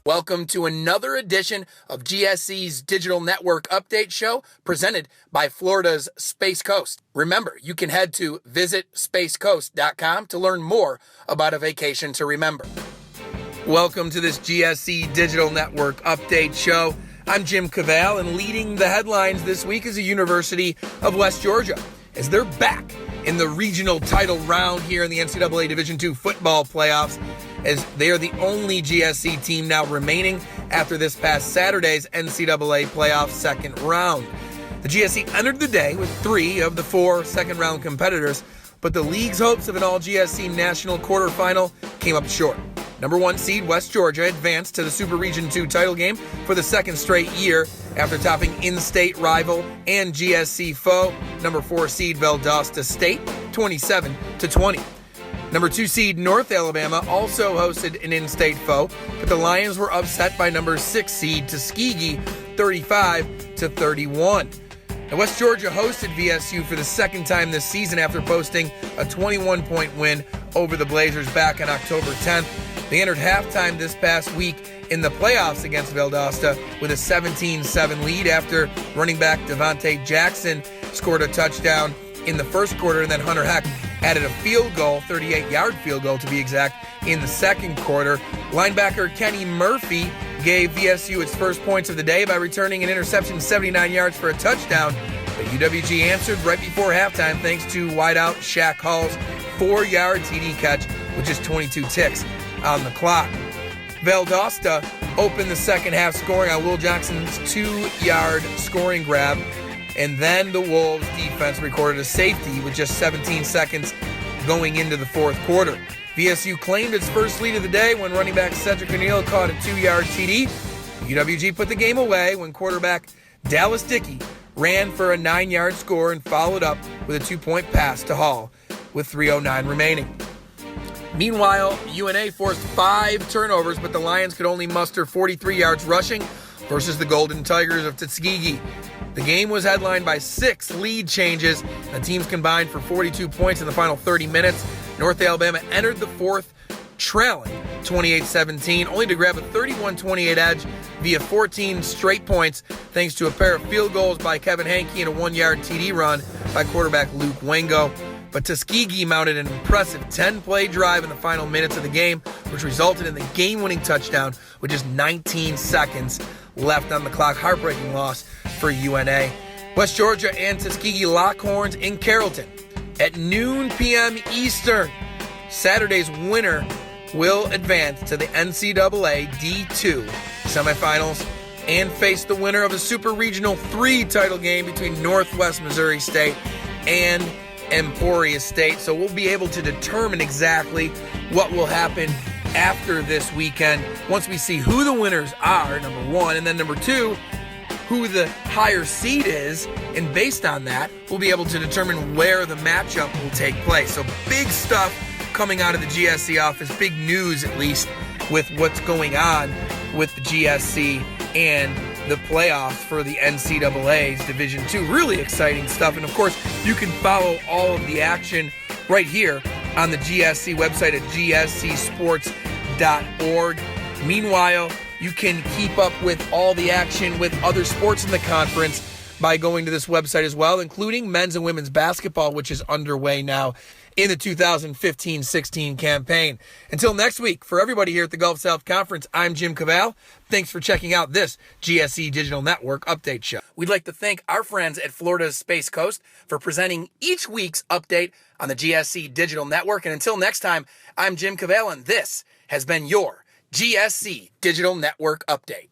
Welcome to another edition of GSC's Digital Network Update Show presented by Florida's Space Coast. Remember, you can head to visitspacecoast.com to learn more about a vacation to remember. Welcome to this GSC Digital Network Update Show. I'm Jim Cavale, and leading the headlines this week is the University of West Georgia, as they're back in the regional title round here in the NCAA Division II football playoffs, as they are the only GSC team now remaining after this past Saturday's NCAA playoff second round. The GSC entered the day with 3 of the 4 second-round competitors, but the league's hopes of an all-GSC national quarterfinal came up short. Number 1 seed West Georgia advanced to the Super Region 2 title game for the second straight year after topping in-state rival and GSC foe, number 4 seed Valdosta State, 27-20. Number 2 seed North Alabama also hosted an in-state foe, but the Lions were upset by number 6 seed Tuskegee, 35-31. Now, West Georgia hosted VSU for the second time this season after posting a 21-point win over the Blazers back on October 10th. They entered halftime this past week in the playoffs against Valdosta with a 17-7 lead after running back Devontae Jackson scored a touchdown in the first quarter, and then Hunter Heck added a field goal, 38-yard field goal to be exact, in the second quarter. Linebacker Kenny Murphy gave VSU its first points of the day by returning an interception 79 yards for a touchdown. But UWG answered right before halftime thanks to wideout Shaq Hall's 4-yard TD catch, which is 22 ticks on the clock. Valdosta opened the second half scoring on Will Johnson's 2-yard scoring grab, and then the Wolves defense recorded a safety with just 17 seconds going into the fourth quarter. VSU claimed its first lead of the day when running back Cedric O'Neal caught a 2-yard TD. UWG put the game away when quarterback Dallas Dickey ran for a 9-yard score and followed up with a 2-point pass to Hall with 3:09 remaining. Meanwhile, UNA forced 5 turnovers, but the Lions could only muster 43 yards rushing versus the Golden Tigers of Tuskegee. The game was headlined by 6 lead changes. The teams combined for 42 points in the final 30 minutes. North Alabama entered the fourth trailing 28-17, only to grab a 31-28 edge via 14 straight points thanks to a pair of field goals by Kevin Hankey and a 1-yard TD run by quarterback Luke Wango. But Tuskegee mounted an impressive 10-play drive in the final minutes of the game, which resulted in the game-winning touchdown with just 19 seconds left on the clock. Heartbreaking loss for UNA. West Georgia and Tuskegee lock horns in Carrollton at noon p.m. Eastern. Saturday's winner will advance to the NCAA D2 semifinals and face the winner of a Super Regional 3 title game between Northwest Missouri State and Emporia State. So we'll be able to determine exactly what will happen after this weekend once we see who the winners are, number 1, and then number 2, who the higher seed is, and based on that, we'll be able to determine where the matchup will take place. So big stuff coming out of the GSC office, big news at least, with what's going on with the GSC and the playoffs for the NCAA's Division II. Really exciting stuff. And of course, you can follow all of the action right here on the GSC website at gscsports.org. Meanwhile, you can keep up with all the action with other sports in the conference by going to this website as well, including men's and women's basketball, which is underway now in the 2015-16 campaign. Until next week, for everybody here at the Gulf South Conference, I'm Jim Cavale. Thanks for checking out this GSC Digital Network Update Show. We'd like to thank our friends at Florida's Space Coast for presenting each week's update on the GSC Digital Network. And until next time, I'm Jim Cavale, and this has been your GSC Digital Network Update.